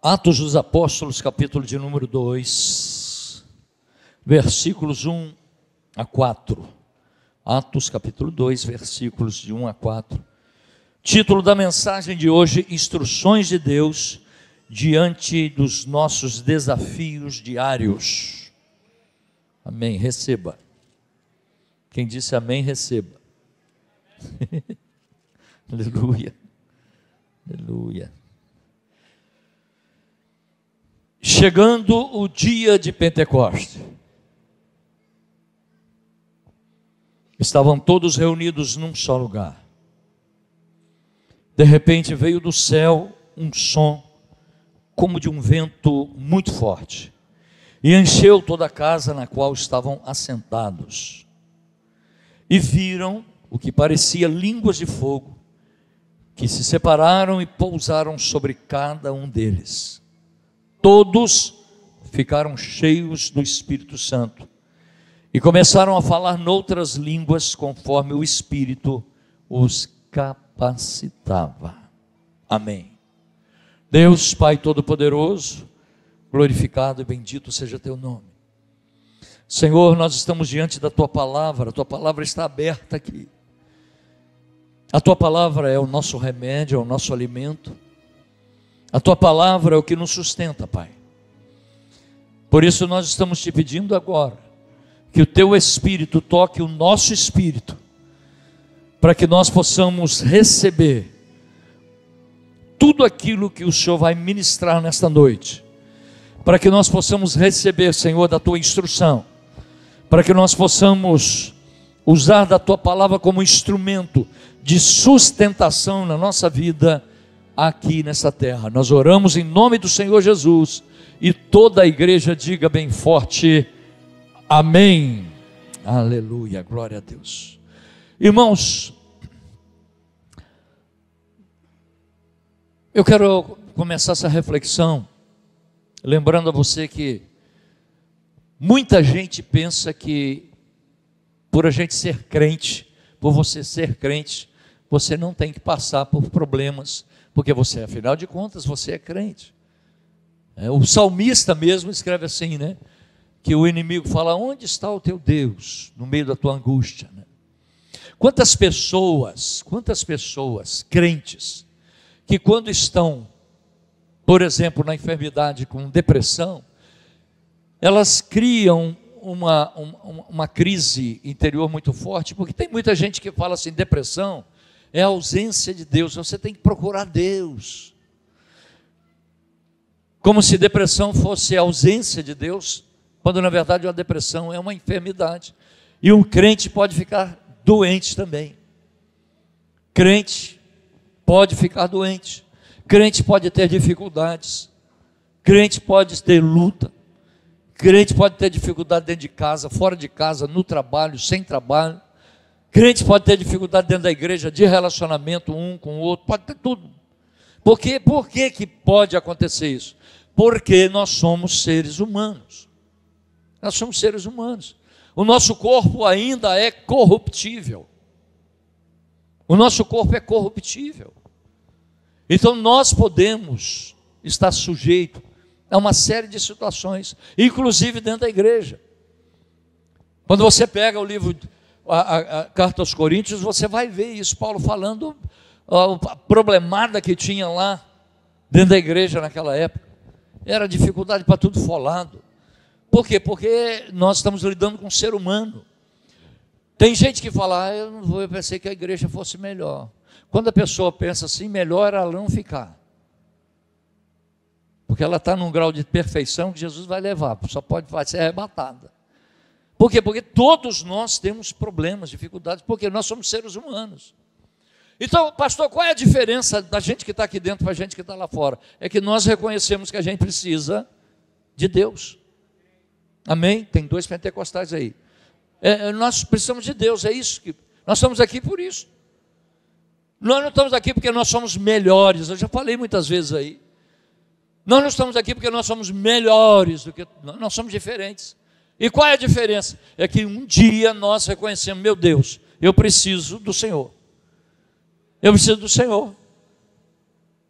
Atos dos Apóstolos, capítulo de número 2, versículos 1 a 4. Atos, capítulo 2, versículos de 1 a 4. Título da mensagem de hoje: Instruções de Deus diante dos nossos desafios diários. Amém, receba. Quem disse amém, receba. Aleluia, aleluia. Chegando o dia de Pentecoste, estavam todos reunidos num só lugar. De repente veio do céu um som como de um vento muito forte e encheu toda a casa na qual estavam assentados. E viram o que parecia línguas de fogo, que se separaram e pousaram sobre cada um deles. Todos ficaram cheios do Espírito Santo e começaram a falar noutras línguas, conforme o Espírito os capacitava. Amém. Deus, Pai Todo-Poderoso, glorificado e bendito seja teu nome. Senhor, nós estamos diante da tua palavra, a tua palavra está aberta aqui. A tua palavra é o nosso remédio, é o nosso alimento. A tua palavra é o que nos sustenta, Pai. Por isso nós estamos te pedindo agora que o teu Espírito toque o nosso espírito, para que nós possamos receber tudo aquilo que o Senhor vai ministrar nesta noite, para que nós possamos receber, Senhor, da tua instrução, para que nós possamos usar da tua palavra como instrumento de sustentação na nossa vida aqui nessa terra. Nós oramos em nome do Senhor Jesus, e toda a igreja diga bem forte: amém. Aleluia, glória a Deus. Irmãos, eu quero começar essa reflexão lembrando a você que muita gente pensa que por a gente ser crente, por você ser crente, você não tem que passar por problemas, porque você, afinal de contas, você é crente. O salmista mesmo escreve assim, né? Que o inimigo fala: onde está o teu Deus no meio da tua angústia, né? Quantas pessoas crentes, que quando estão, por exemplo, na enfermidade com depressão, elas criam uma crise interior muito forte, porque tem muita gente que fala assim: depressão é a ausência de Deus, você tem que procurar Deus. Como se depressão fosse a ausência de Deus, quando na verdade a depressão é uma enfermidade. E um crente pode ficar doente também. Crente pode ficar doente. Crente pode ter dificuldades. Crente pode ter luta. Crente pode ter dificuldade dentro de casa, fora de casa, no trabalho, sem trabalho. Crente pode ter dificuldade dentro da igreja, de relacionamento um com o outro, pode ter tudo. Por que pode acontecer isso? Porque nós somos seres humanos. Nós somos seres humanos. O nosso corpo ainda é corruptível. O nosso corpo é corruptível. Então nós podemos estar sujeitos a uma série de situações, inclusive dentro da igreja. Quando você pega o livro, a carta aos Coríntios, você vai ver isso, Paulo falando a problemada que tinha lá dentro da igreja naquela época. Era dificuldade para tudo folado. Por quê? Porque nós estamos lidando com um ser humano. Tem gente que fala: eu pensei que a igreja fosse melhor. Quando a pessoa pensa assim, melhor ela não ficar, porque ela está num grau de perfeição que Jesus vai levar, só pode ser arrebatada. Por quê? Porque todos nós temos problemas, dificuldades, porque nós somos seres humanos. Então, pastor, qual é a diferença da gente que está aqui dentro para a gente que está lá fora? É que nós reconhecemos que a gente precisa de Deus. Amém? Tem 2 pentecostais aí. Nós precisamos de Deus, é isso que nós estamos aqui por isso. Nós não estamos aqui porque nós somos melhores, eu já falei muitas vezes aí. Nós não estamos aqui porque nós somos melhores do que nós somos diferentes. E qual é a diferença? É que um dia nós reconhecemos: meu Deus, eu preciso do Senhor. Eu preciso do Senhor.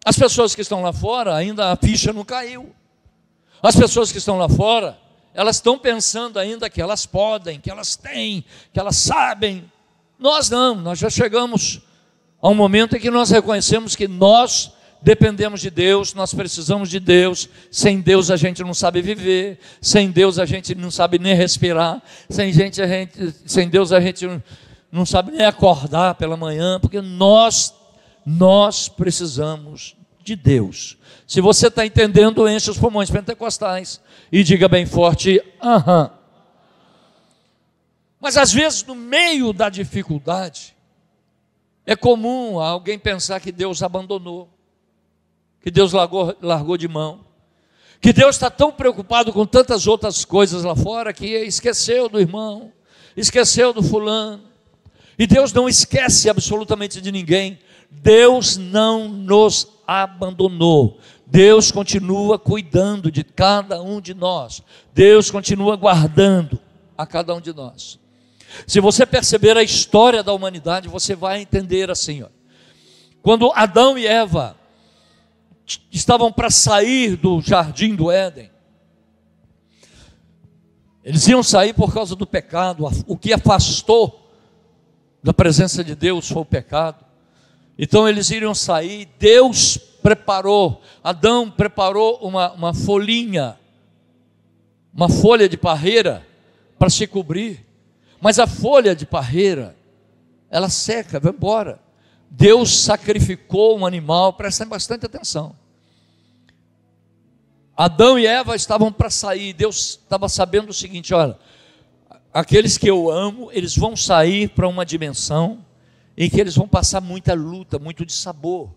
As pessoas que estão lá fora, ainda a ficha não caiu. As pessoas que estão lá fora, elas estão pensando ainda que elas podem, que elas têm, que elas sabem. Nós não, nós já chegamos a um momento em que nós reconhecemos que nós dependemos de Deus, nós precisamos de Deus. Sem Deus a gente não sabe viver, sem Deus a gente não sabe nem respirar, sem Deus a gente não sabe nem acordar pela manhã, porque nós precisamos de Deus. Se você está entendendo, enche os pulmões pentecostais e diga bem forte, aham. Mas às vezes no meio da dificuldade, é comum alguém pensar que Deus abandonou, que Deus largou de mão, que Deus está tão preocupado com tantas outras coisas lá fora que esqueceu do irmão, esqueceu do fulano. E Deus não esquece absolutamente de ninguém. Deus não nos abandonou. Deus continua cuidando de cada um de nós. Deus continua guardando a cada um de nós. Se você perceber a história da humanidade, você vai entender assim, ó. Quando Adão e Eva estavam para sair do jardim do Éden, eles iam sair por causa do pecado. O que afastou da presença de Deus foi o pecado. Então eles iriam sair. Deus preparou, Adão preparou uma folhinha, uma folha de parreira para se cobrir. Mas a folha de parreira, ela seca, vai embora. Deus sacrificou um animal, prestem bastante atenção. Adão e Eva estavam para sair. Deus estava sabendo o seguinte: olha, aqueles que eu amo, eles vão sair para uma dimensão em que eles vão passar muita luta, muito dissabor.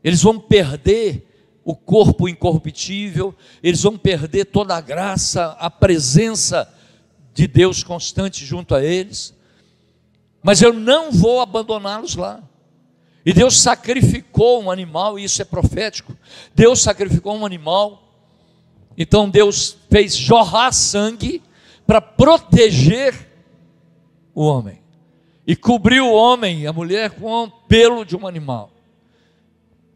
Eles vão perder o corpo incorruptível, eles vão perder toda a graça, a presença de Deus constante junto a eles. Mas eu não vou abandoná-los lá. E Deus sacrificou um animal, e isso é profético. Deus sacrificou um animal. Então Deus fez jorrar sangue para proteger o homem, e cobriu o homem e a mulher com o pelo de um animal,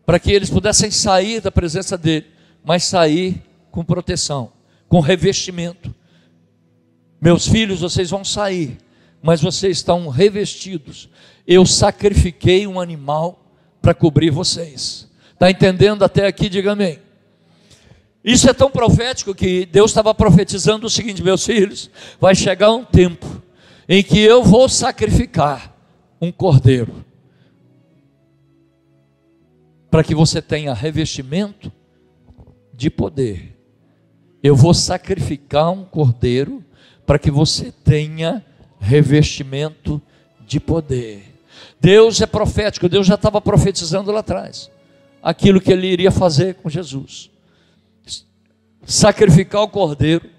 para que eles pudessem sair da presença dele, mas sair com proteção, com revestimento. Meus filhos, vocês vão sair, mas vocês estão revestidos. Eu sacrifiquei um animal para cobrir vocês. Está entendendo até aqui? Diga amém. Isso é tão profético que Deus estava profetizando o seguinte: meus filhos, vai chegar um tempo em que eu vou sacrificar um cordeiro, para que você tenha revestimento de poder. Eu vou sacrificar um cordeiro para que você tenha revestimento de poder. Deus é profético. Deus já estava profetizando lá atrás aquilo que ele iria fazer com Jesus: sacrificar o cordeiro,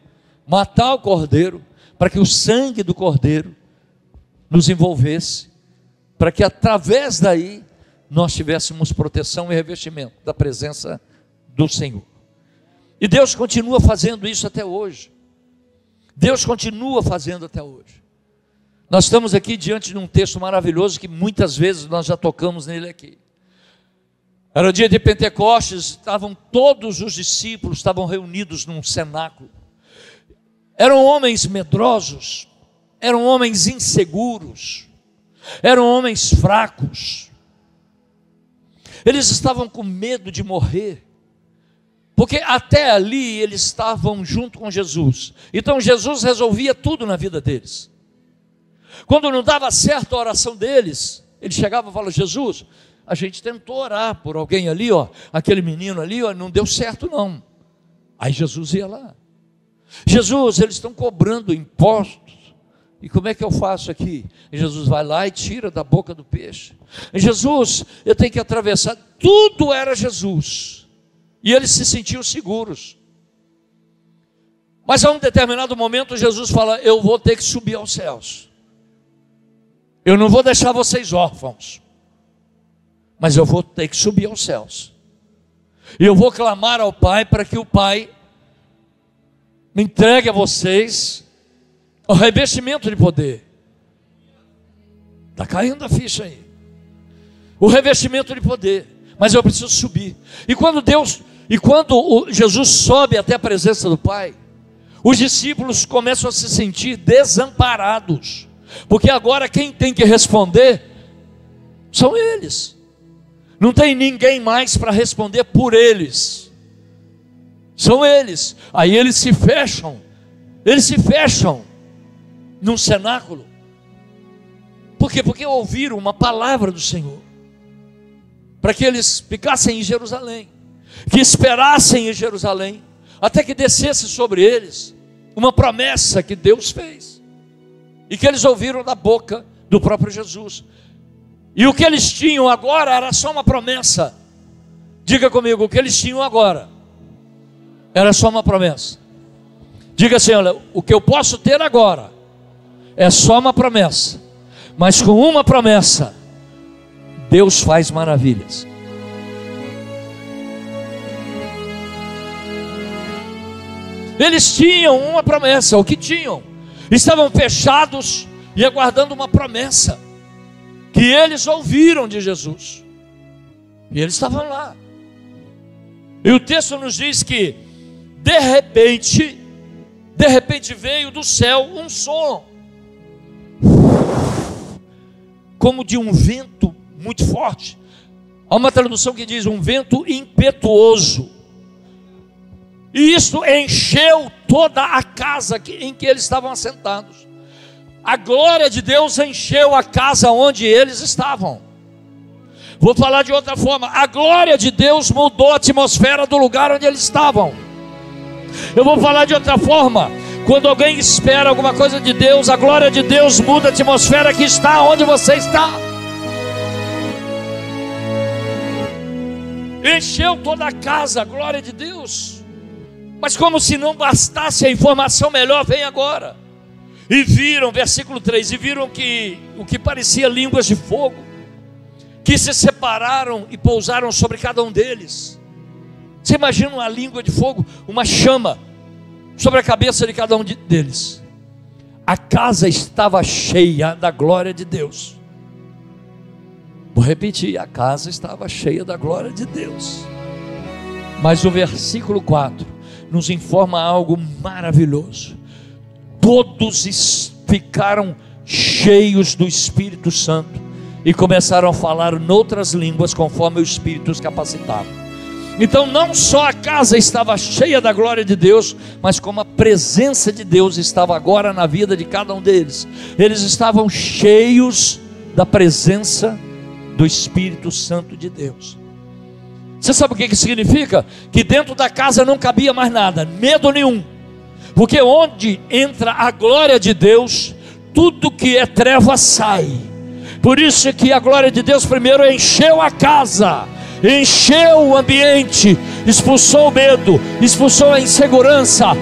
matar o cordeiro, para que o sangue do cordeiro nos envolvesse, para que através daí nós tivéssemos proteção e revestimento da presença do Senhor. E Deus continua fazendo isso até hoje. Deus continua fazendo até hoje. Nós estamos aqui diante de um texto maravilhoso que muitas vezes nós já tocamos nele aqui. Era o dia de Pentecostes, estavam todos os discípulos, estavam reunidos num cenáculo. Eram homens medrosos, eram homens inseguros, eram homens fracos. Eles estavam com medo de morrer, porque até ali eles estavam junto com Jesus. Então Jesus resolvia tudo na vida deles. Quando não dava certo a oração deles, ele chegava e falava: Jesus, a gente tentou orar por alguém ali, ó, aquele menino ali, ó, não deu certo não. Aí Jesus ia lá: Jesus, eles estão cobrando impostos, e como é que eu faço aqui? E Jesus vai lá e tira da boca do peixe. E Jesus, eu tenho que atravessar. Tudo era Jesus, e eles se sentiam seguros. Mas a um determinado momento Jesus fala: eu vou ter que subir aos céus, eu não vou deixar vocês órfãos, mas eu vou ter que subir aos céus, e eu vou clamar ao Pai para que o Pai me entregue a vocês o revestimento de poder. Está caindo a ficha aí. O revestimento de poder, mas eu preciso subir. E quando Jesus sobe até a presença do Pai, os discípulos começam a se sentir desamparados, porque agora quem tem que responder são eles. Não tem ninguém mais para responder por eles. São eles. Aí eles se fecham num cenáculo. Por quê? Porque ouviram uma palavra do Senhor, para que eles ficassem em Jerusalém, que esperassem em Jerusalém, até que descesse sobre eles uma promessa que Deus fez, e que eles ouviram da boca do próprio Jesus. E o que eles tinham agora era só uma promessa. Diga comigo, o que eles tinham agora era só uma promessa. Diga assim: olha, o que eu posso ter agora é só uma promessa, mas com uma promessa Deus faz maravilhas. Eles tinham uma promessa. O que tinham? Estavam fechados e aguardando uma promessa que eles ouviram de Jesus, e eles estavam lá. E o texto nos diz que de repente veio do céu um som, como de um vento muito forte. Há uma tradução que diz um vento impetuoso, e isso encheu toda a casa em que eles estavam assentados. A glória de Deus encheu a casa onde eles estavam. Vou falar de outra forma: a glória de Deus mudou a atmosfera do lugar onde eles estavam. Eu vou falar de outra forma: quando alguém espera alguma coisa de Deus, a glória de Deus muda a atmosfera que está onde você está. Encheu toda a casa a glória de Deus. Mas como se não bastasse, a informação melhor vem agora. E viram, versículo 3, e viram que o que parecia línguas de fogo, que se separaram e pousaram sobre cada um deles. Você imagina uma língua de fogo, uma chama sobre a cabeça de cada um deles. A casa estava cheia da glória de Deus. Vou repetir: a casa estava cheia da glória de Deus. Mas o versículo 4 nos informa algo maravilhoso. Todos ficaram cheios do Espírito Santo e começaram a falar noutras línguas conforme o Espírito os capacitava. Então não só a casa estava cheia da glória de Deus, mas como a presença de Deus estava agora na vida de cada um deles. Eles estavam cheios da presença do Espírito Santo de Deus. Você sabe o que significa? Que dentro da casa não cabia mais nada, medo nenhum. Porque onde entra a glória de Deus, tudo que é treva sai. Por isso que a glória de Deus primeiro encheu a casa, encheu o ambiente, expulsou o medo, expulsou a insegurança,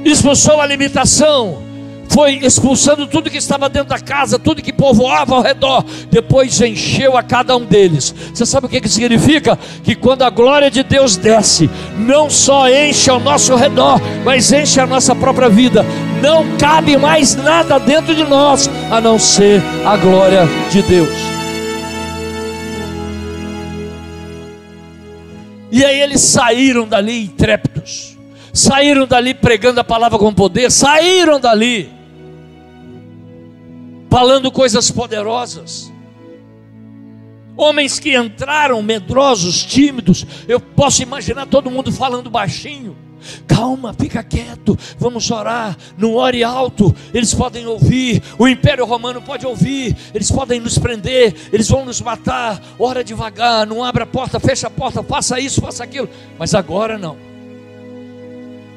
expulsou a limitação, foi expulsando tudo que estava dentro da casa, tudo que povoava ao redor. Depois encheu a cada um deles. Você sabe o que significa? Que quando a glória de Deus desce, não só enche ao nosso redor, mas enche a nossa própria vida. Não cabe mais nada dentro de nós a não ser a glória de Deus. E aí eles saíram dali intrépidos, saíram dali pregando a palavra com poder, saíram dali falando coisas poderosas. Homens que entraram medrosos, tímidos. Eu posso imaginar todo mundo falando baixinho. Calma, fica quieto, vamos orar. Não ore alto, eles podem ouvir. O Império Romano pode ouvir. Eles podem nos prender, eles vão nos matar. Ora devagar, não abra a porta, fecha a porta, faça isso, faça aquilo. Mas agora não.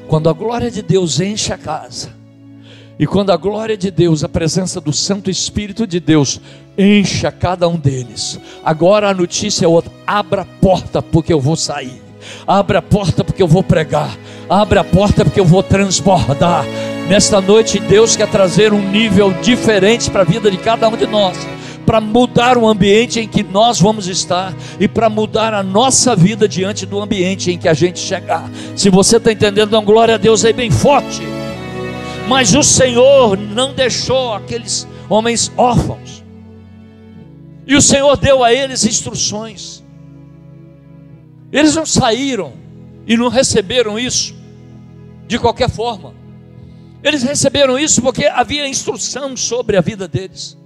Quando a glória de Deus enche a casa, e quando a glória de Deus, a presença do Santo Espírito de Deus enche a cada um deles, agora a notícia é outra: abra a porta porque eu vou sair, abra a porta porque eu vou pregar, abra a porta porque eu vou transbordar. Nesta noite Deus quer trazer um nível diferente para a vida de cada um de nós, para mudar o ambiente em que nós vamos estar e para mudar a nossa vida diante do ambiente em que a gente chegar. Se você está entendendo, dá glória a Deus aí bem forte. Mas o Senhor não deixou aqueles homens órfãos. E o Senhor deu a eles instruções. Eles não saíram e não receberam isso de qualquer forma. Eles receberam isso porque havia instrução sobre a vida deles,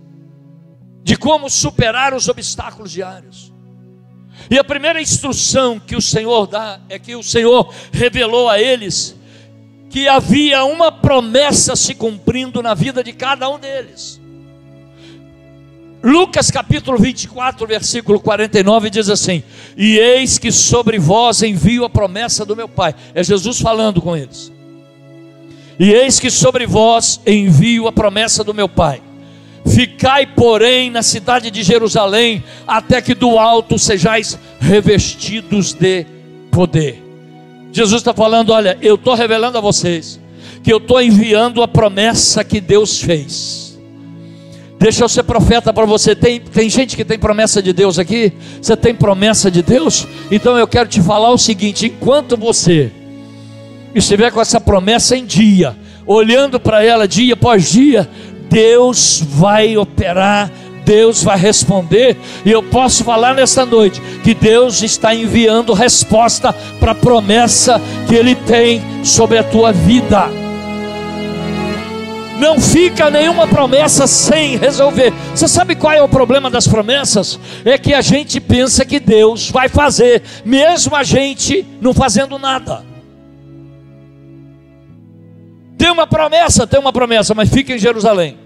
de como superar os obstáculos diários. E a primeira instrução que o Senhor dá é que o Senhor revelou a eles que havia uma promessa se cumprindo na vida de cada um deles. Lucas capítulo 24, versículo 49 diz assim: e eis que sobre vós envio a promessa do meu Pai. É Jesus falando com eles. E eis que sobre vós envio a promessa do meu Pai. Ficai, porém, na cidade de Jerusalém, até que do alto sejais revestidos de poder. Jesus está falando: olha, eu estou revelando a vocês que eu estou enviando a promessa que Deus fez. Deixa eu ser profeta para você. Tem gente que tem promessa de Deus aqui? Você tem promessa de Deus? Então eu quero te falar o seguinte: enquanto você estiver com essa promessa em dia, olhando para ela dia após dia, Deus vai operar, Deus vai responder. E eu posso falar nesta noite que Deus está enviando resposta para a promessa que Ele tem sobre a tua vida. Não fica nenhuma promessa sem resolver. Você sabe qual é o problema das promessas? É que a gente pensa que Deus vai fazer, mesmo a gente não fazendo nada. Tem uma promessa, mas fica em Jerusalém.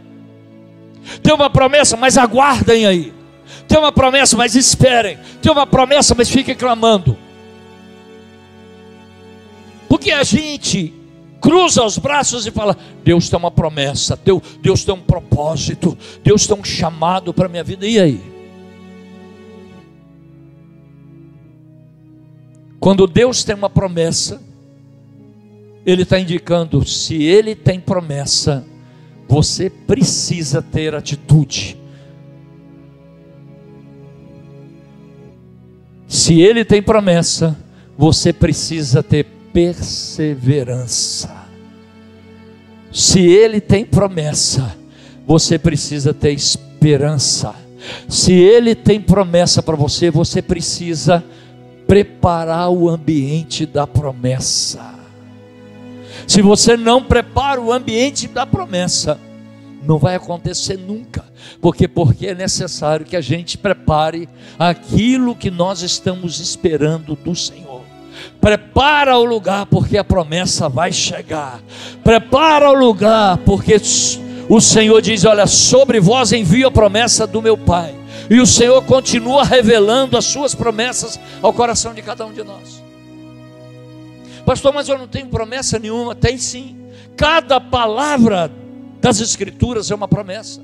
Tem uma promessa, mas aguardem aí. Tem uma promessa, mas esperem. Tem uma promessa, mas fiquem clamando. Porque a gente cruza os braços e fala: Deus tem uma promessa, Deus tem um propósito, Deus tem um chamado para a minha vida. E aí? Quando Deus tem uma promessa, Ele está indicando: se Ele tem promessa, você precisa ter atitude. Se Ele tem promessa, você precisa ter perseverança. Se Ele tem promessa, você precisa ter esperança. Se Ele tem promessa para você, você precisa preparar o ambiente da promessa. Se você não prepara o ambiente da promessa, não vai acontecer nunca. Porque é necessário que a gente prepare aquilo que nós estamos esperando do Senhor. Prepara o lugar, porque a promessa vai chegar. Prepara o lugar, porque o Senhor diz: olha, sobre vós envio a promessa do meu Pai. E o Senhor continua revelando as suas promessas ao coração de cada um de nós. Pastor, mas eu não tenho promessa nenhuma. Tem sim. Cada palavra das Escrituras é uma promessa.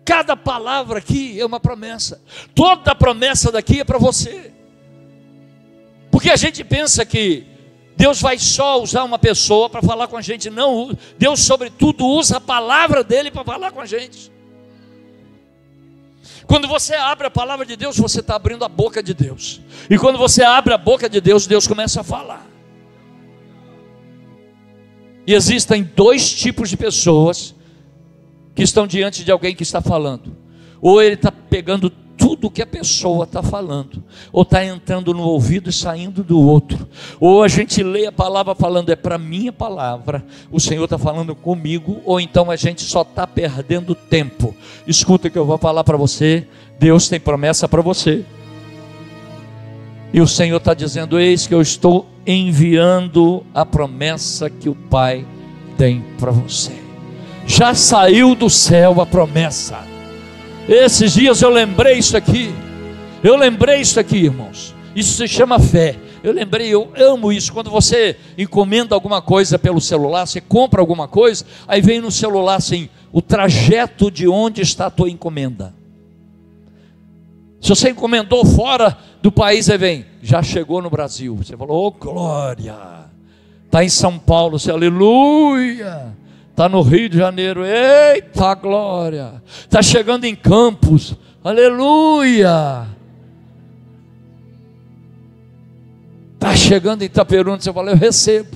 Cada palavra aqui é uma promessa. Toda promessa daqui é para você. Porque a gente pensa que Deus vai só usar uma pessoa para falar com a gente. Não, Deus sobretudo usa a palavra dele para falar com a gente. Quando você abre a palavra de Deus, você está abrindo a boca de Deus. E quando você abre a boca de Deus, Deus começa a falar. E existem dois tipos de pessoas que estão diante de alguém que está falando. Ou ele está pegando tudo que a pessoa está falando, ou está entrando no ouvido e saindo do outro. Ou a gente lê a palavra falando: é para minha palavra, o Senhor está falando comigo. Ou então a gente só está perdendo tempo. Escuta o que eu vou falar para você. Deus tem promessa para você, e o Senhor está dizendo: eis que eu estou enviando a promessa que o Pai tem para você. Já saiu do céu a promessa. Esses dias eu lembrei isso aqui, irmãos. Isso se chama fé. Eu amo isso. Quando você encomenda alguma coisa pelo celular, você compra alguma coisa, aí vem no celular assim: o trajeto de onde está a tua encomenda. Se você encomendou fora do país, aí vem: já chegou no Brasil. Você falou: oh glória. Está em São Paulo, você: aleluia. Está no Rio de Janeiro, eita glória. Está chegando em Campos, aleluia. Está chegando em Itaperuna, você fala: eu recebo.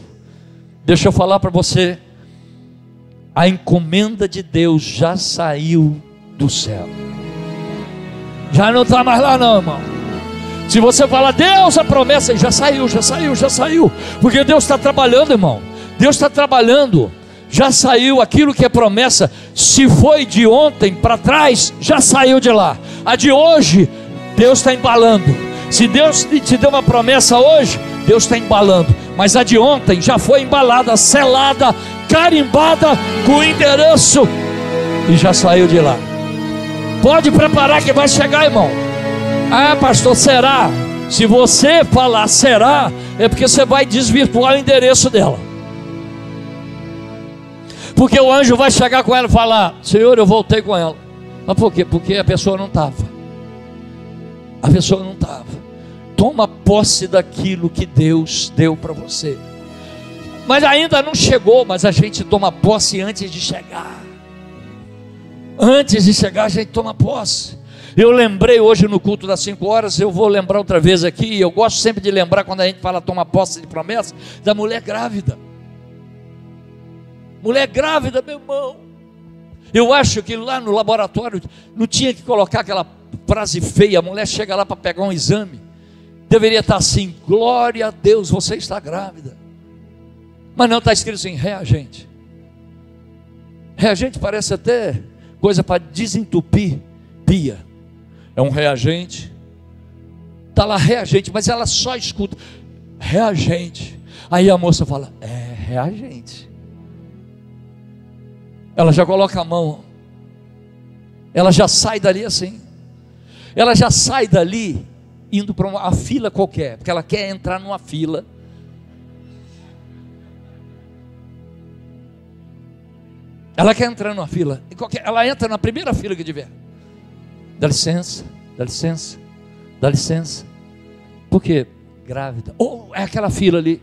Deixa eu falar para você: a encomenda de Deus já saiu do céu. Já não está mais lá não, irmão. Se você falar, Deus, a promessa, já saiu, porque Deus está trabalhando, irmão. Deus está trabalhando, já saiu aquilo que é promessa. Se foi de ontem para trás, já saiu de lá. A de hoje, Deus está embalando. Se Deus te deu uma promessa hoje, Deus está embalando. Mas a de ontem já foi embalada, selada, carimbada com o endereço e já saiu de lá. Pode preparar que vai chegar, irmão. Ah, pastor, será? Se você falar será, é porque você vai desvirtuar o endereço dela. Porque o anjo vai chegar com ela e falar, Senhor, eu voltei com ela. Mas por quê? Porque a pessoa não estava. A pessoa não estava. Toma posse daquilo que Deus deu para você. Mas ainda não chegou, mas a gente toma posse antes de chegar. Antes de chegar a gente toma posse. Eu lembrei hoje no culto das 5 horas, eu vou lembrar outra vez aqui, eu gosto sempre de lembrar quando a gente fala toma posse de promessa, da mulher grávida. Mulher grávida, meu irmão. Eu acho que lá no laboratório não tinha que colocar aquela frase feia, a mulher chega lá para pegar um exame, deveria estar assim, glória a Deus, você está grávida. Mas não está escrito assim, reagente. Reagente parece até coisa para desentupir pia. É um reagente. Está lá reagente, mas ela só escuta reagente. Aí a moça fala, é reagente. Ela já coloca a mão. Ela já sai dali assim. Ela já sai dali indo para uma fila qualquer, porque ela quer entrar numa fila. Ela quer entrar numa fila, ela entra na primeira fila que tiver. Dá licença, dá licença, dá licença. Por quê? Grávida. Ou é aquela fila ali.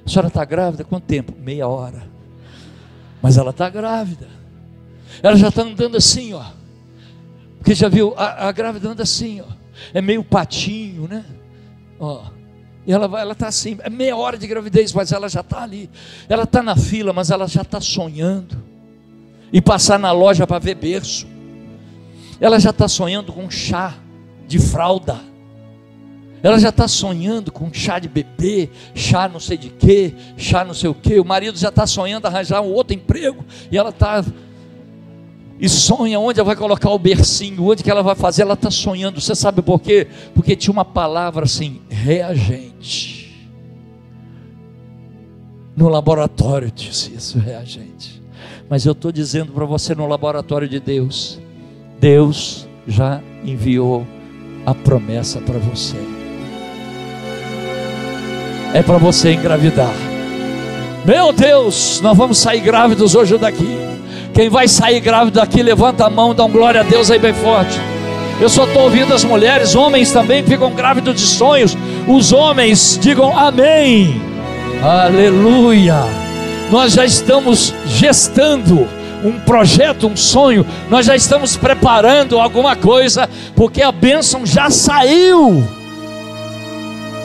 A senhora está grávida? Quanto tempo? Meia hora. Mas ela está grávida. Ela já está andando assim, ó. Porque já viu, a grávida anda assim, ó. É meio patinho, né? Ó. E ela está assim, é meia hora de gravidez, mas ela já está ali. Ela está na fila, mas ela já está sonhando e passar na loja para ver berço. Ela já está sonhando com chá de fralda. Ela já está sonhando com chá de bebê, chá não sei de quê, chá não sei o quê. O marido já está sonhando arranjar um outro emprego. E ela está... E sonha onde ela vai colocar o bercinho, onde que ela vai fazer. Ela está sonhando. Você sabe por quê? Porque tinha uma palavra assim, reagente. No laboratório disse isso, reagente. Mas eu estou dizendo para você, no laboratório de Deus, Deus já enviou a promessa para você. É para você engravidar. Meu Deus, nós vamos sair grávidos hoje daqui. Quem vai sair grávido daqui, levanta a mão, dá um glória a Deus aí bem forte. Eu só estou ouvindo as mulheres, homens também ficam grávidos de sonhos. Os homens digam amém. Aleluia. Nós já estamos gestando um projeto, um sonho. Nós já estamos preparando alguma coisa, porque a bênção já saiu.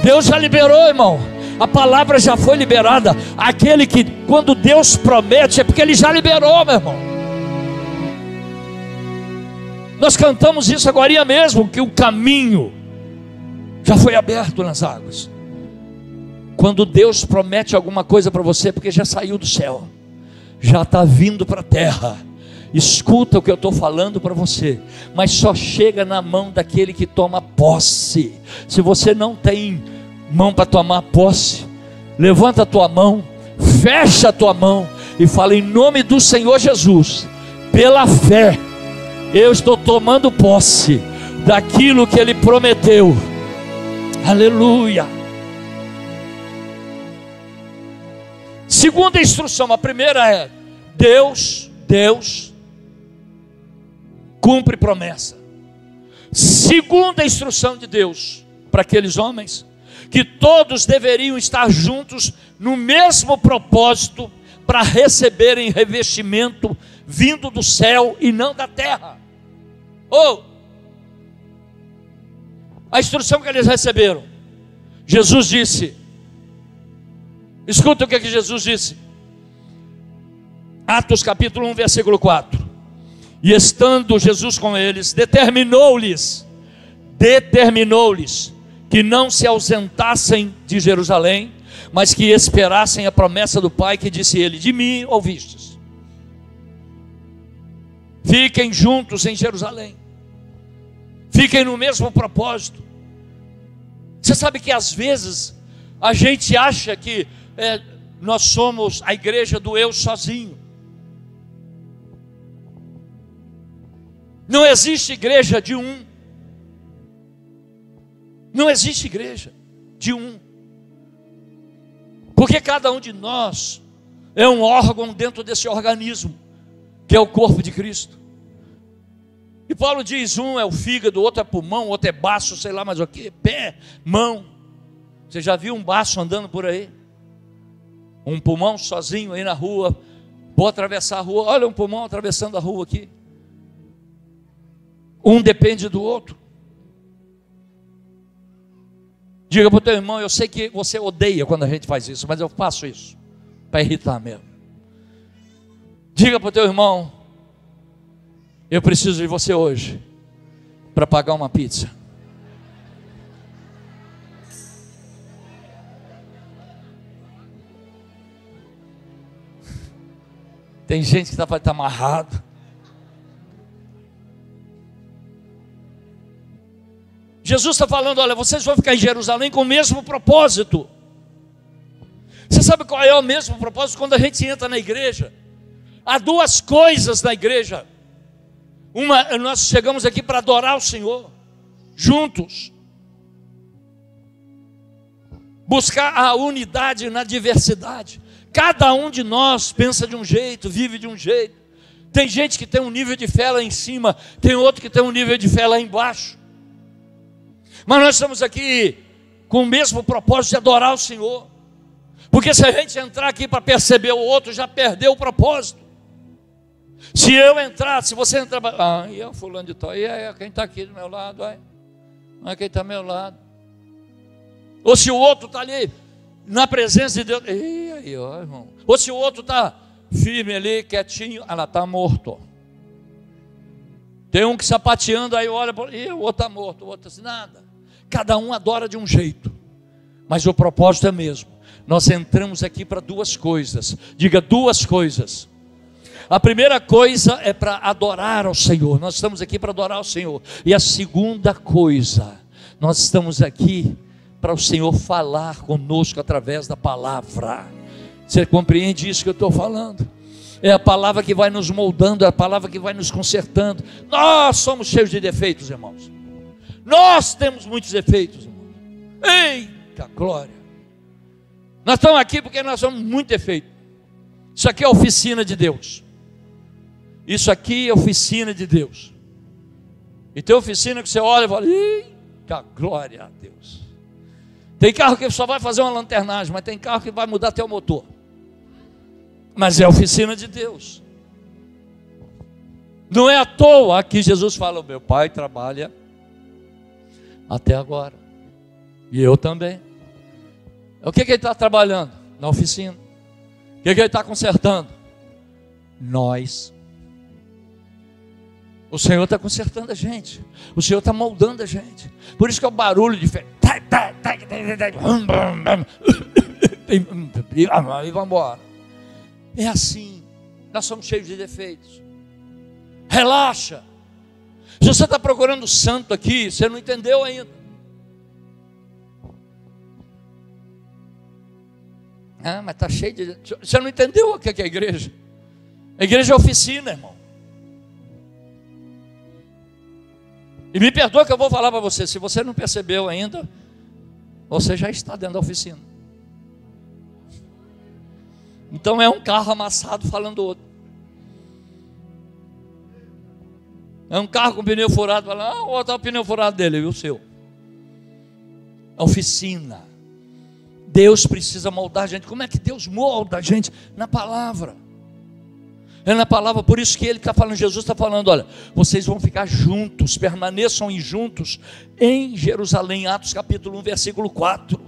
Deus já liberou, irmão. A palavra já foi liberada. Aquele que, quando Deus promete, é porque Ele já liberou, meu irmão. Nós cantamos isso agora mesmo, que o caminho já foi aberto nas águas. Quando Deus promete alguma coisa para você, é porque já saiu do céu, já está vindo para a terra. Escuta o que eu estou falando para você, mas só chega na mão daquele que toma posse. Se você não tem mão para tomar posse, levanta a tua mão, fecha a tua mão e fala: em nome do Senhor Jesus, pela fé, eu estou tomando posse daquilo que Ele prometeu. Aleluia. Segunda instrução, a primeira é: Deus cumpre promessa. Segunda instrução de Deus para aqueles homens, que todos deveriam estar juntos no mesmo propósito, para receberem revestimento vindo do céu e não da terra. A instrução que eles receberam, Jesus disse, escuta o que Jesus disse, Atos capítulo 1 versículo 4: E estando Jesus com eles, determinou-lhes que não se ausentassem de Jerusalém, mas que esperassem a promessa do Pai, que disse ele: de mim ouvistes. Fiquem juntos em Jerusalém, fiquem no mesmo propósito. Você sabe que às vezes a gente acha que nós somos a igreja do eu sozinho. Não existe igreja de um. Não existe igreja de um. Porque cada um de nós é um órgão dentro desse organismo, que é o corpo de Cristo. E Paulo diz: um é o fígado, outro é pulmão, outro é baço, sei lá mais o que, pé, mão. Você já viu um baço andando por aí? Um pulmão sozinho aí na rua, vou atravessar a rua, olha um pulmão atravessando a rua aqui. Um depende do outro. Diga para o teu irmão: eu sei que você odeia quando a gente faz isso, mas eu faço isso para irritar mesmo. Diga para o teu irmão: eu preciso de você hoje para pagar uma pizza. Tem gente que vai estar amarrado. Jesus está falando: olha, vocês vão ficar em Jerusalém com o mesmo propósito. Você sabe qual é o mesmo propósito quando a gente entra na igreja? Há duas coisas na igreja. Uma, nós chegamos aqui para adorar o Senhor, juntos. Buscar a unidade na diversidade. Cada um de nós pensa de um jeito, vive de um jeito. Tem gente que tem um nível de fé lá em cima, tem outro que tem um nível de fé lá embaixo. Mas nós estamos aqui com o mesmo propósito de adorar o Senhor. Porque se a gente entrar aqui para perceber o outro, já perdeu o propósito. Se eu entrar, se você entrar, e eu fulano de tal, e aí quem está aqui do meu lado, quem está do meu lado. Ou se o outro está ali na presença de Deus, e aí, ó, irmão. Ou se o outro está firme ali, quietinho, ela está morto. Tem um que sapateando, aí olha, e o outro está morto, o outro assim, nada. Cada um adora de um jeito, mas o propósito é mesmo. Nós entramos aqui para duas coisas. Diga: duas coisas. A primeira coisa é para adorar ao Senhor. Nós estamos aqui para adorar ao Senhor. E a segunda coisa, nós estamos aqui para o Senhor falar conosco através da palavra. Você compreende isso que eu estou falando? É a palavra que vai nos moldando, é a palavra que vai nos consertando. Nós somos cheios de defeitos, irmãos. Nós temos muitos defeitos, irmãos. Eita glória! Nós estamos aqui porque nós somos muito defeitos. Isso aqui é a oficina de Deus. Isso aqui é a oficina de Deus. E tem oficina que você olha e fala: eita glória a Deus. Tem carro que só vai fazer uma lanternagem, mas tem carro que vai mudar até o motor. Mas é a oficina de Deus. Não é à toa que Jesus fala: meu pai trabalha até agora, e eu também. O que ele está trabalhando? Na oficina. O que ele está consertando? Nós. O Senhor está consertando a gente. O Senhor está moldando a gente. Por isso que é o barulho de fé. E vamos embora. É assim. Nós somos cheios de defeitos. Relaxa. Se você está procurando santo aqui, você não entendeu ainda. Mas está cheio de... Você não entendeu o que é a igreja? A igreja é oficina, irmão. E me perdoa que eu vou falar para você. Se você não percebeu ainda, você já está dentro da oficina. Então é um carro amassado falando outro. É um carro com pneu furado falando: o outro é o pneu furado dele, e o seu. A oficina. Deus precisa moldar a gente. Como é que Deus molda a gente? Na palavra. É na palavra. Por isso que ele está falando, Jesus está falando: olha, vocês vão ficar juntos, permaneçam juntos em Jerusalém. Atos capítulo 1, versículo 4.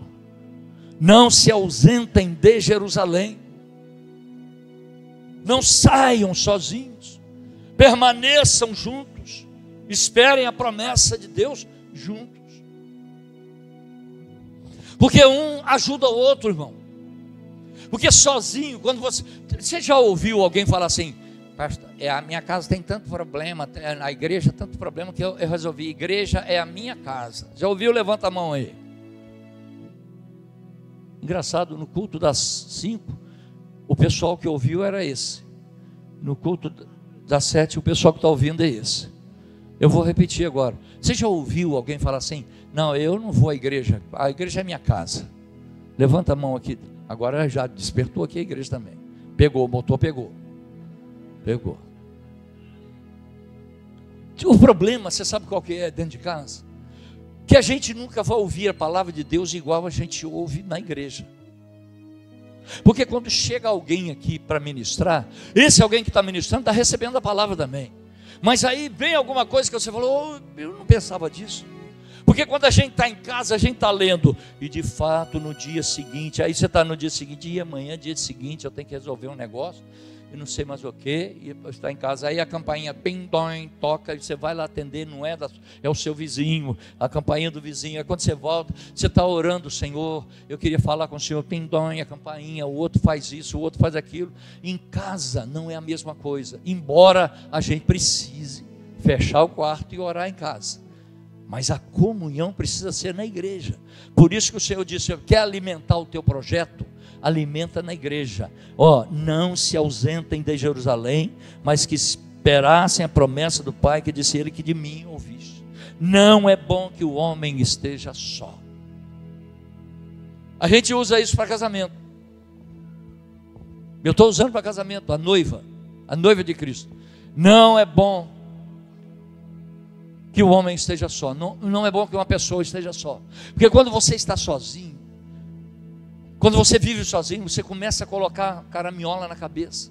Não se ausentem de Jerusalém. Não saiam sozinhos. permaneçam juntos, esperem a promessa de Deus juntos, porque um ajuda o outro, irmão. Porque sozinho, quando você já ouviu alguém falar assim: pastor, a minha casa tem tanto problema, a igreja tanto problema, que eu resolvi, igreja é a minha casa. Já ouviu? Levanta a mão aí. Engraçado, no culto das 5, o pessoal que ouviu era esse. No culto das 7, o pessoal que está ouvindo é esse. Eu vou repetir agora. Você já ouviu alguém falar assim: não, eu não vou à igreja, a igreja é minha casa? Levanta a mão aqui. Agora já despertou aqui a igreja também. Pegou, o motor pegou. O problema, você sabe qual que é dentro de casa? Que a gente nunca vai ouvir a palavra de Deus igual a gente ouve na igreja. Porque quando chega alguém aqui para ministrar, esse alguém que está ministrando está recebendo a palavra também. Mas aí vem alguma coisa que você falou: oh, eu não pensava disso. Porque quando a gente está em casa, a gente está lendo, e de fato no dia seguinte, aí você está no dia seguinte, e amanhã, dia seguinte, eu tenho que resolver um negócio, e não sei mais o que, e está em casa, aí a campainha pim-dom, toca, e você vai lá atender, não é, é o seu vizinho, a campainha do vizinho. Aí quando você volta, você está orando: Senhor, eu queria falar com o Senhor, pim-dom, a campainha, o outro faz isso, o outro faz aquilo. Em casa não é a mesma coisa, embora a gente precise fechar o quarto e orar em casa, mas a comunhão precisa ser na igreja. Por isso que o Senhor disse: quer alimentar o teu projeto? Alimenta na igreja. Não se ausentem de Jerusalém, mas que esperassem a promessa do Pai, que disse ele: que de mim ouviste. Não é bom que o homem esteja só. A gente usa isso para casamento. Eu estou usando para casamento, a noiva de Cristo. Não é bom que o homem esteja só. Não é bom que uma pessoa esteja só. Porque quando você está sozinho, quando você vive sozinho, você começa a colocar caraminhola na cabeça.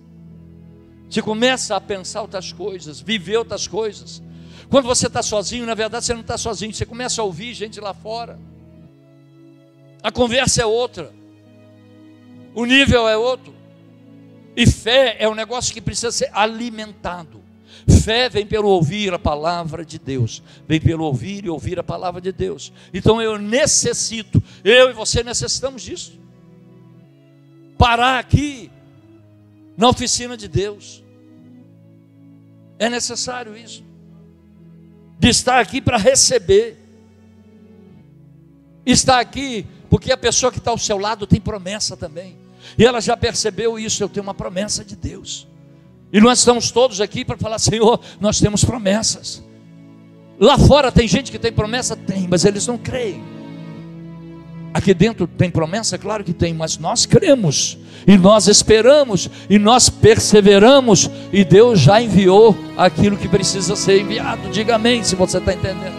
Você começa a pensar outras coisas, viver outras coisas. Quando você está sozinho, na verdade você não está sozinho. Você começa a ouvir gente lá fora. A conversa é outra. O nível é outro. E fé é um negócio que precisa ser alimentado. Fé vem pelo ouvir a palavra de Deus. Vem pelo ouvir e ouvir a palavra de Deus. Então eu e você necessitamos disso. Parar aqui na oficina de Deus. É necessário isso. De estar aqui para receber. Estar aqui porque a pessoa que está ao seu lado tem promessa também. E ela já percebeu isso: eu tenho uma promessa de Deus. E nós estamos todos aqui para falar: Senhor, nós temos promessas. Lá fora tem gente que tem promessa? Tem, mas eles não creem. Aqui dentro tem promessa? Claro que tem, mas nós cremos, e nós esperamos, e nós perseveramos, e Deus já enviou aquilo que precisa ser enviado. Diga amém, se você está entendendo.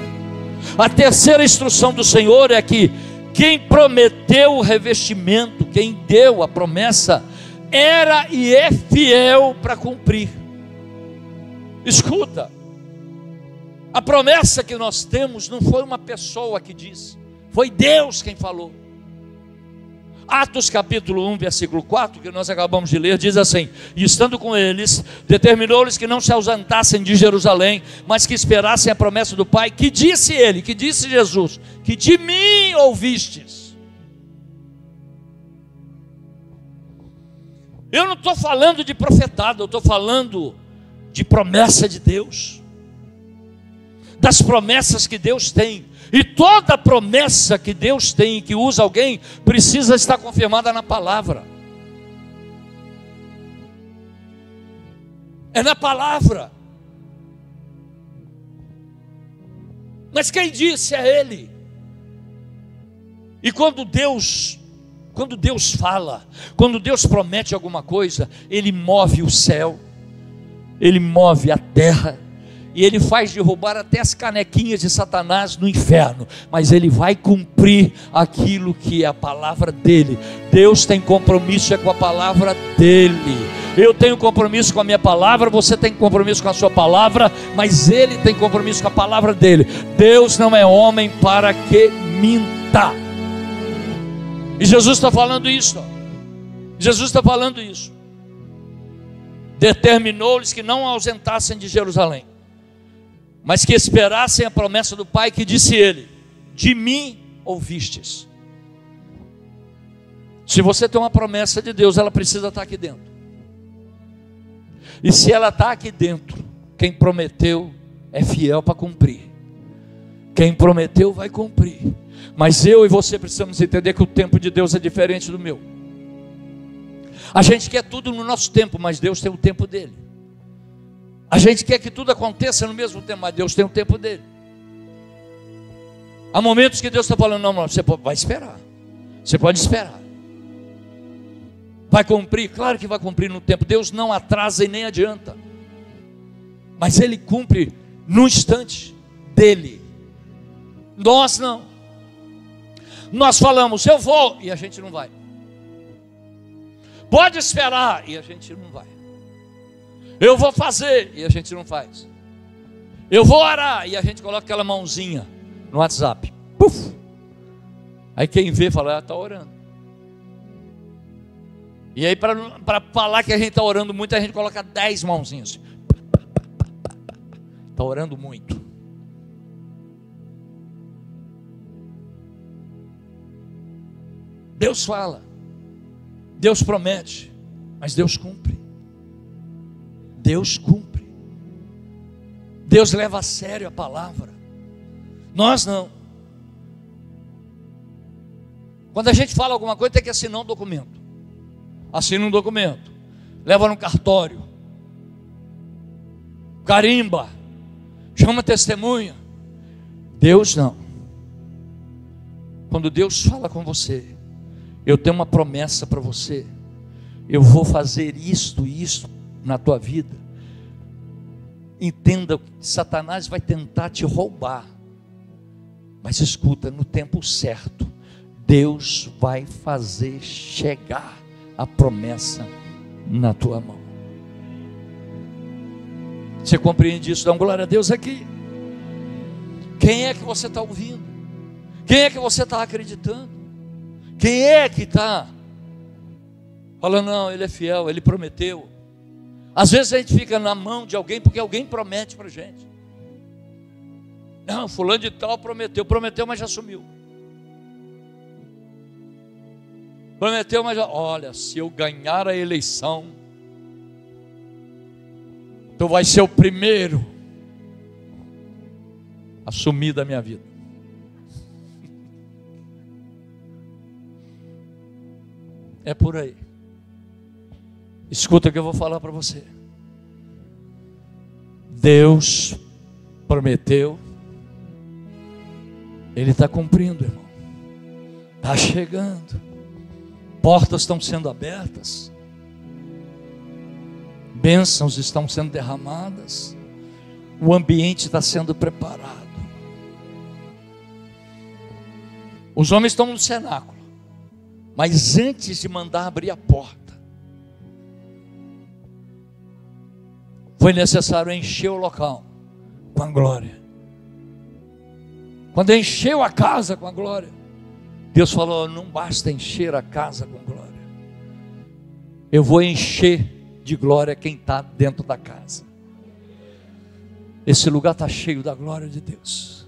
A terceira instrução do Senhor é que quem prometeu o revestimento, quem deu a promessa, era e é fiel para cumprir. Escuta, a promessa que nós temos não foi uma pessoa que disse, foi Deus quem falou. Atos capítulo 1, versículo 4, que nós acabamos de ler, diz assim: e estando com eles, determinou-lhes que não se ausentassem de Jerusalém, mas que esperassem a promessa do Pai, que disse ele, que disse Jesus, que de mim ouvistes. Eu não estou falando de profetado, eu estou falando de promessa de Deus, das promessas que Deus tem. E toda promessa que Deus tem, que usa alguém, precisa estar confirmada na palavra. É na palavra. Mas quem disse é Ele. E quando Deus fala, quando Deus promete alguma coisa, Ele move o céu, Ele move a terra, e Ele faz derrubar até as canequinhas de Satanás no inferno, mas Ele vai cumprir aquilo que é a palavra dEle. Deus tem compromisso com a palavra dEle. Eu tenho compromisso com a minha palavra, você tem compromisso com a sua palavra, mas Ele tem compromisso com a palavra dEle. Deus não é homem para que minta. E Jesus está falando isso. Jesus está falando isso. determinou-lhes que não ausentassem de Jerusalém, mas que esperassem a promessa do Pai, que disse ele: de mim ouvistes. Se você tem uma promessa de Deus, ela precisa estar aqui dentro. E se ela está aqui dentro, quem prometeu é fiel para cumprir. Quem prometeu vai cumprir. Mas eu e você precisamos entender que o tempo de Deus é diferente do meu. A gente quer tudo no nosso tempo, mas Deus tem o tempo dele. A gente quer que tudo aconteça no mesmo tempo, mas Deus tem o tempo dele. Há momentos que Deus está falando: não, você vai esperar. Você pode esperar. Vai cumprir? Claro que vai cumprir no tempo. Deus não atrasa e nem adianta. Mas Ele cumpre no instante dele. Nós não. Nós falamos: eu vou, e a gente não vai. Pode esperar, e a gente não vai. Eu vou fazer, e a gente não faz. Eu vou orar, e a gente coloca aquela mãozinha no WhatsApp. Puf! Aí quem vê fala: está orando. E aí, para falar que a gente está orando muito, a gente coloca 10 mãozinhas. Está orando muito. Deus fala, Deus promete, mas Deus cumpre. Deus cumpre. Deus leva a sério a palavra. Nós não. Quando a gente fala alguma coisa, tem que assinar um documento. Assina um documento, leva no cartório, carimba, chama testemunha. Deus não. Quando Deus fala com você: eu tenho uma promessa para você, eu vou fazer isto e isto na tua vida. Entenda que Satanás vai tentar te roubar, mas escuta, no tempo certo, Deus vai fazer chegar a promessa na tua mão. Você compreende isso? Dá uma glória a Deus aqui. Quem é que você está ouvindo? Quem é que você está acreditando? Quem é que está falando: não, ele é fiel, ele prometeu? Às vezes a gente fica na mão de alguém porque alguém promete para a gente. Não, fulano de tal prometeu, mas já sumiu. Prometeu, mas já, olha, se eu ganhar a eleição, tu vai ser o primeiro a sumir da minha vida. É por aí. Escuta o que eu vou falar para você. Deus prometeu, Ele está cumprindo, irmão. Está chegando. Portas estão sendo abertas, bênçãos estão sendo derramadas, o ambiente está sendo preparado. Os homens estão no cenáculo, mas antes de mandar abrir a porta, foi necessário encher o local com a glória. Quando encheu a casa com a glória, Deus falou: não basta encher a casa com glória, eu vou encher de glória quem está dentro da casa. Esse lugar está cheio da glória de Deus.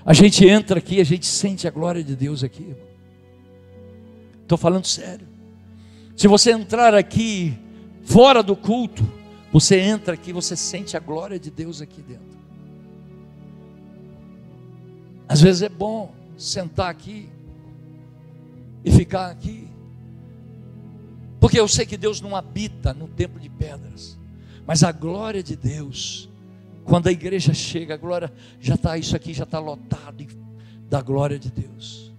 A gente entra aqui, a gente sente a glória de Deus aqui. Estou falando sério. Se você entrar aqui fora do culto, você entra aqui, você sente a glória de Deus aqui dentro. Às vezes é bom sentar aqui e ficar aqui, porque eu sei que Deus não habita no templo de pedras, mas a glória de Deus, quando a igreja chega, a glória já está, isso aqui já está lotado da glória de Deus.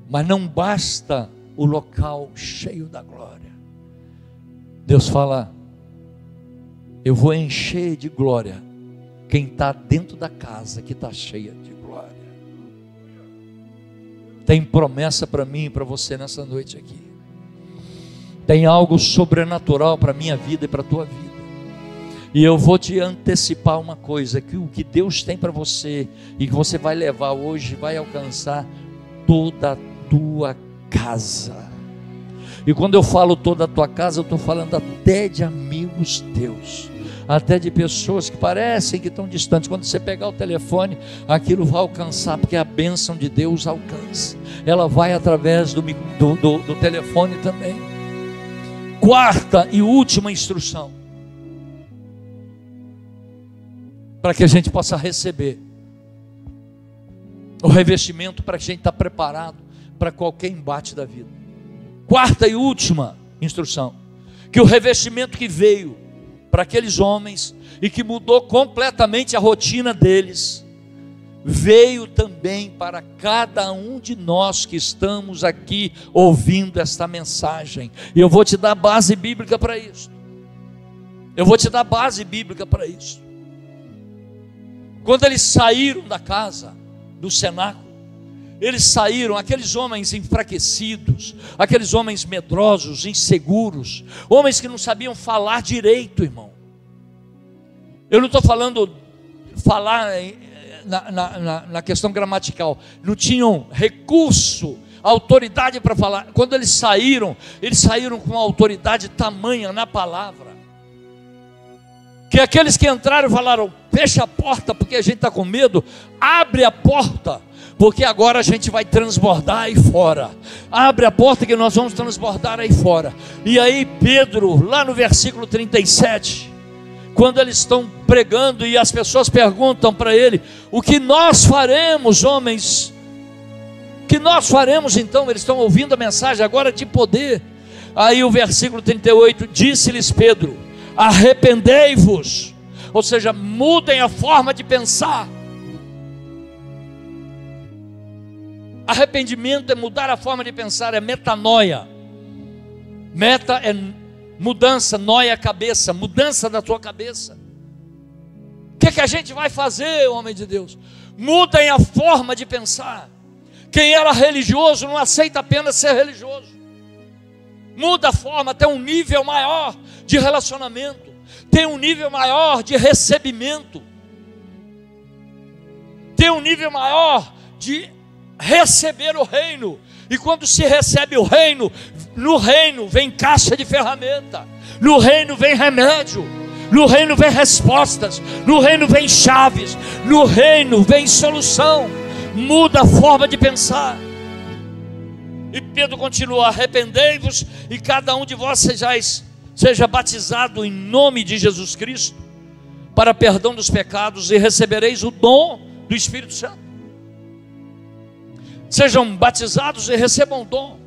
Mas não basta o local cheio da glória. Deus fala: eu vou encher de glória quem está dentro da casa que está cheia de glória. Tem promessa para mim e para você nessa noite aqui. Tem algo sobrenatural para a minha vida e para a tua vida. E eu vou te antecipar uma coisa: que o que Deus tem para você e que você vai levar hoje vai alcançar toda a tua casa. E quando eu falo toda a tua casa, eu estou falando até de amigos teus, até de pessoas que parecem que estão distantes. Quando você pegar o telefone, aquilo vai alcançar, porque a bênção de Deus alcança. Ela vai através do telefone também. Quarta e última instrução, para que a gente possa receber o revestimento, para que a gente estar preparado para qualquer embate da vida. Quarta e última instrução, que o revestimento que veio para aqueles homens e que mudou completamente a rotina deles, veio também para cada um de nós que estamos aqui ouvindo esta mensagem. E eu vou te dar base bíblica para isso. Quando eles saíram da casa, do cenáculo, eles saíram, aqueles homens enfraquecidos, aqueles homens medrosos, inseguros, homens que não sabiam falar direito, irmão. Eu não estou falando na questão gramatical, não tinham recurso, autoridade para falar. Quando eles saíram com uma autoridade tamanha na palavra, que aqueles que entraram falaram: fecha a porta porque a gente está com medo, abre a porta, porque agora a gente vai transbordar aí fora. Abre a porta que nós vamos transbordar aí fora. E aí Pedro, lá no versículo 37, quando eles estão pregando e as pessoas perguntam para ele: o que nós faremos, homens? O que nós faremos então? Eles estão ouvindo a mensagem agora de poder. Aí o versículo 38, disse-lhes Pedro: arrependei-vos, ou seja, mudem a forma de pensar. Arrependimento é mudar a forma de pensar, é metanoia. Meta é mudança, noia é cabeça, mudança da tua cabeça. O que a gente vai fazer, homem de Deus? Mudem a forma de pensar. Quem era religioso não aceita apenas ser religioso. Muda a forma, tem um nível maior de relacionamento, tem um nível maior de recebimento, tem um nível maior de receber o reino. E quando se recebe o reino, no reino vem caixa de ferramenta, no reino vem remédio, no reino vem respostas, no reino vem chaves, no reino vem solução. Muda a forma de pensar. E Pedro continua: arrependei-vos e cada um de vós seja batizado em nome de Jesus Cristo para perdão dos pecados, e recebereis o dom do Espírito Santo. Sejam batizados e recebam o dom.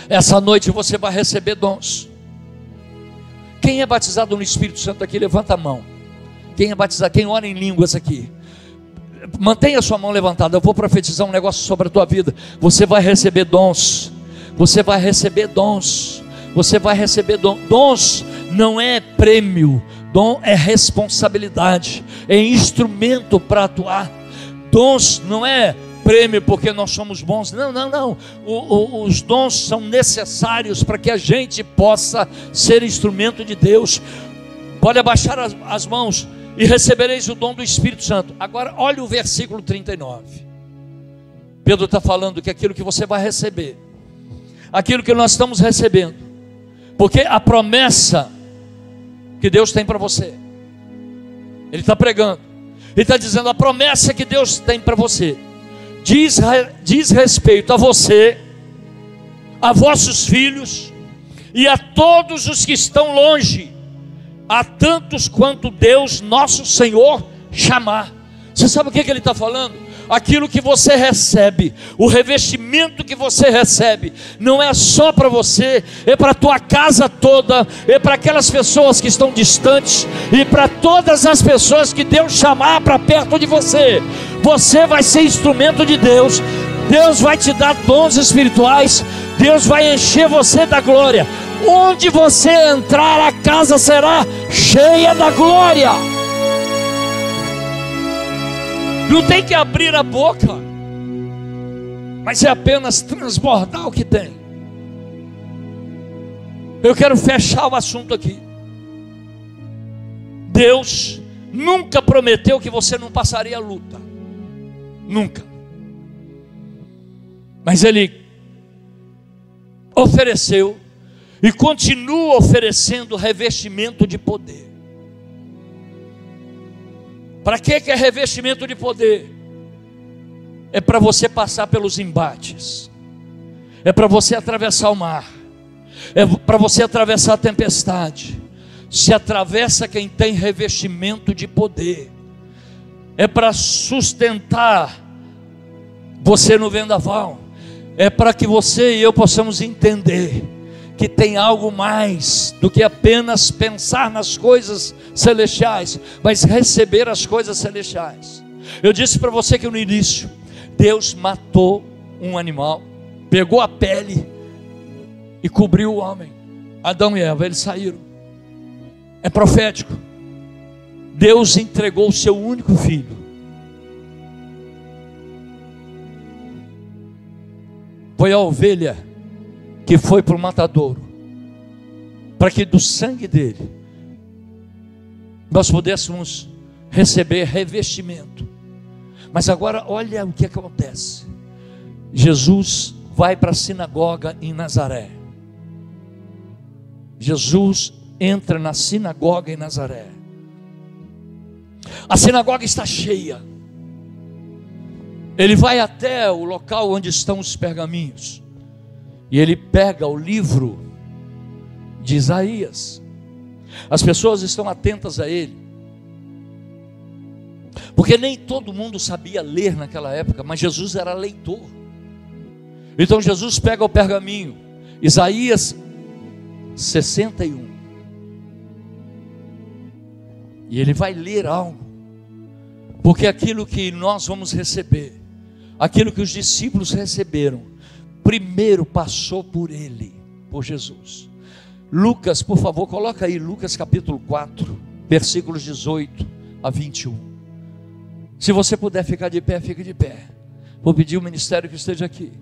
Essa noite você vai receber dons. Quem é batizado no Espírito Santo aqui, levanta a mão. Quem é batizado, quem ora em línguas aqui, mantenha a sua mão levantada. Eu vou profetizar um negócio sobre a tua vida. Você vai receber dons. Você vai receber dons. Você vai receber dons. Dons não é prêmio. Dom é responsabilidade. É instrumento para atuar. Dons não é prêmio porque nós somos bons. Não. Os dons são necessários para que a gente possa ser instrumento de Deus. Pode abaixar as mãos. E recebereis o dom do Espírito Santo. Agora olha o versículo 39. Pedro está falando que aquilo que você vai receber, aquilo que nós estamos recebendo, porque a promessa que Deus tem para você, Ele está pregando, Ele está dizendo: a promessa que Deus tem para você diz respeito a você, a vossos filhos e a todos os que estão longe, a tantos quanto Deus nosso Senhor chamar. Você sabe o que Ele está falando? Aquilo que você recebe, o revestimento que você recebe, não é só para você, é para a tua casa toda, é para aquelas pessoas que estão distantes, e para todas as pessoas que Deus chamar para perto de você. Você vai ser instrumento de Deus. Deus vai te dar dons espirituais. Deus vai encher você da glória. Onde você entrar, a casa será cheia da glória. Não tem que abrir a boca, mas é apenas transbordar o que tem. Eu quero fechar o assunto aqui. Deus nunca prometeu que você não passaria luta. Nunca. Mas Ele ofereceu e continua oferecendo revestimento de poder. Para que é revestimento de poder? É para você passar pelos embates, é para você atravessar o mar, é para você atravessar a tempestade. Se atravessa quem tem revestimento de poder. É para sustentar você no vendaval. É para que você e eu possamos entender que tem algo mais do que apenas pensar nas coisas celestiais, mas receber as coisas celestiais. Eu disse para você que no início, Deus matou um animal, pegou a pele e cobriu o homem. Adão e Eva, eles saíram. É profético. Deus entregou o seu único filho. Foi a ovelha que foi para o matadouro, para que do sangue dele nós pudéssemos receber revestimento. Mas agora olha o que acontece. Jesus vai para a sinagoga em Nazaré. Jesus entra na sinagoga em Nazaré. A sinagoga está cheia. Ele vai até o local onde estão os pergaminhos e ele pega o livro de Isaías. As pessoas estão atentas a ele, porque nem todo mundo sabia ler naquela época, mas Jesus era leitor. Então Jesus pega o pergaminho, Isaías 61, e ele vai ler algo, porque aquilo que nós vamos receber, aquilo que os discípulos receberam, primeiro passou por ele, por Jesus. Lucas, por favor, coloca aí Lucas capítulo 4, versículos 18 a 21. Se você puder ficar de pé, fique de pé. Vou pedir ao ministério que esteja aqui.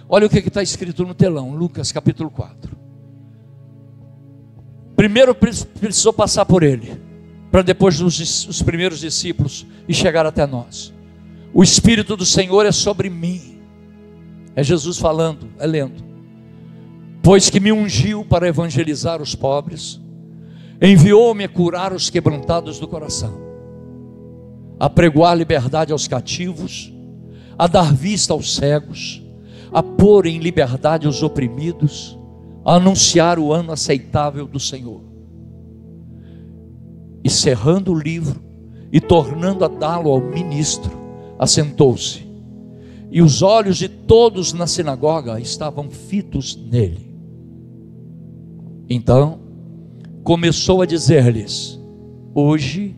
Olha o que está escrito no telão, Lucas capítulo 4. Primeiro precisou passar por ele, para depois os primeiros discípulos e chegar até nós. O Espírito do Senhor é sobre mim. É Jesus falando, é lendo. Pois que me ungiu para evangelizar os pobres, enviou-me a curar os quebrantados do coração, a pregoar liberdade aos cativos, a dar vista aos cegos, a pôr em liberdade os oprimidos, a anunciar o ano aceitável do Senhor. E cerrando o livro e tornando a dá-lo ao ministro, assentou-se, e os olhos de todos na sinagoga estavam fitos nele. Então começou a dizer-lhes: hoje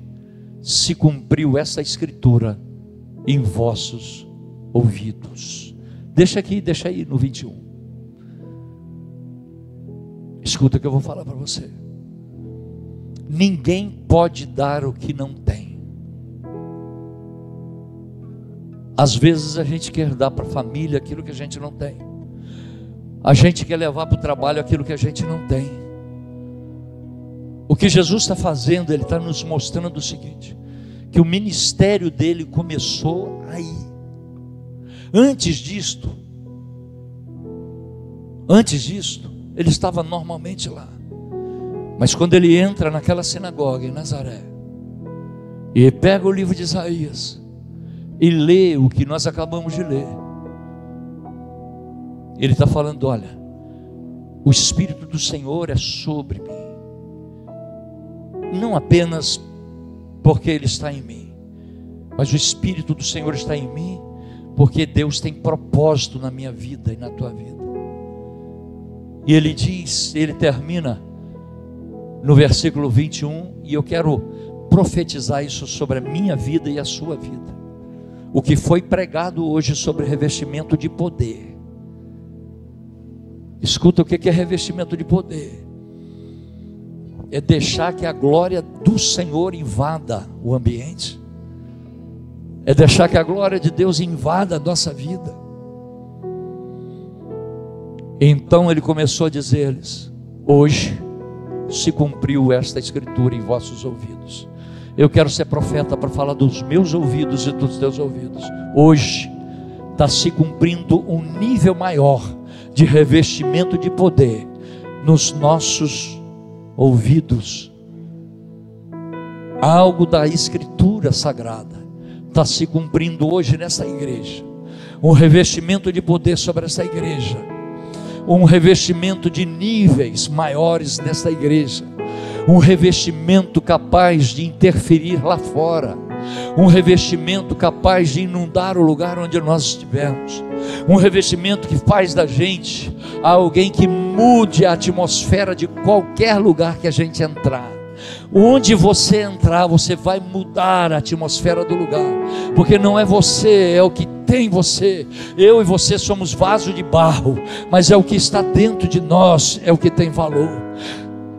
se cumpriu essa escritura em vossos ouvidos. Deixa aí no 21. Escuta o que eu vou falar para você. Ninguém pode dar o que não tem. Às vezes a gente quer dar para a família aquilo que a gente não tem. A gente quer levar para o trabalho aquilo que a gente não tem. O que Jesus está fazendo, Ele está nos mostrando o seguinte: que o ministério dele começou aí. Antes disto, ele estava normalmente lá. Mas quando ele entra naquela sinagoga em Nazaré, e pega o livro de Isaías, e lê o que nós acabamos de ler, ele está falando: olha, o Espírito do Senhor é sobre mim. Não apenas porque Ele está em mim, mas o Espírito do Senhor está em mim, porque Deus tem propósito na minha vida e na tua vida. E Ele diz, Ele termina no versículo 21, e eu quero profetizar isso sobre a minha vida e a sua vida. O que foi pregado hoje sobre revestimento de poder. Escuta o que é revestimento de poder. É deixar que a glória do Senhor invada o ambiente. É deixar que a glória de Deus invada a nossa vida. Então ele começou a dizer-lhes: hoje se cumpriu esta escritura em vossos ouvidos. Eu quero ser profeta para falar dos meus ouvidos e dos teus ouvidos. Hoje está se cumprindo um nível maior de de revestimento de poder nos nossos ouvidos. Algo da Escritura Sagrada está se cumprindo hoje nessa igreja. Um revestimento de poder sobre essa igreja, um revestimento de níveis maiores nessa igreja, um revestimento capaz de interferir lá fora, um revestimento capaz de inundar o lugar onde nós estivermos, um revestimento que faz da gente alguém que mude a atmosfera de qualquer lugar que a gente entrar. Onde você entrar, você vai mudar a atmosfera do lugar, porque não é você, é o que tem você. Eu e você somos vaso de barro, mas é o que está dentro de nós, é o que tem valor.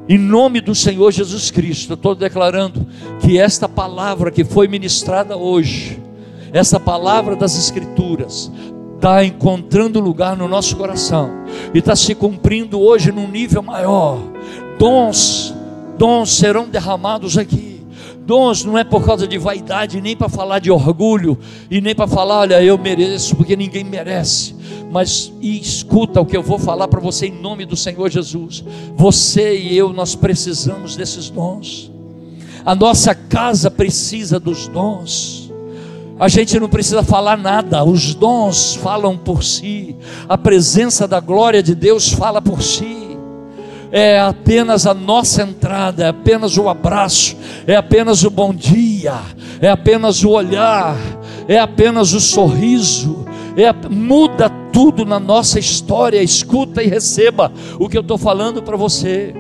Em nome do Senhor Jesus Cristo, eu estou declarando que esta palavra que foi ministrada hoje, essa palavra das Escrituras, está encontrando lugar no nosso coração, e está se cumprindo hoje num nível maior. Dons serão derramados aqui. Dons não é por causa de vaidade, nem para falar de orgulho, e nem para falar, olha, eu mereço, porque ninguém merece. Mas escuta o que eu vou falar para você em nome do Senhor Jesus. Você e eu, nós precisamos desses dons. A nossa casa precisa dos dons. A gente não precisa falar nada, os dons falam por si. A presença da glória de Deus fala por si. É apenas a nossa entrada, é apenas o abraço, é apenas o bom dia, é apenas o olhar, é apenas o sorriso, muda tudo na nossa história. Escuta e receba o que eu estou falando para você.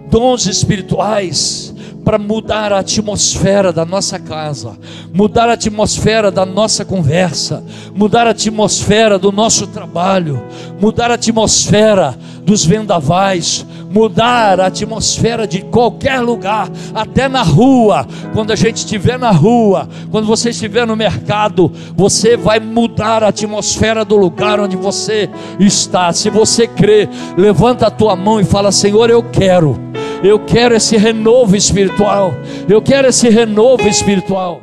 Dons espirituais para mudar a atmosfera da nossa casa, mudar a atmosfera da nossa conversa, mudar a atmosfera do nosso trabalho, mudar a atmosfera dos vendavais, mudar a atmosfera de qualquer lugar, até na rua. Quando a gente estiver na rua, quando você estiver no mercado, você vai mudar a atmosfera do lugar onde você está. Se você crê, levanta a tua mão e fala: Senhor, eu quero esse renovo espiritual, eu quero esse renovo espiritual.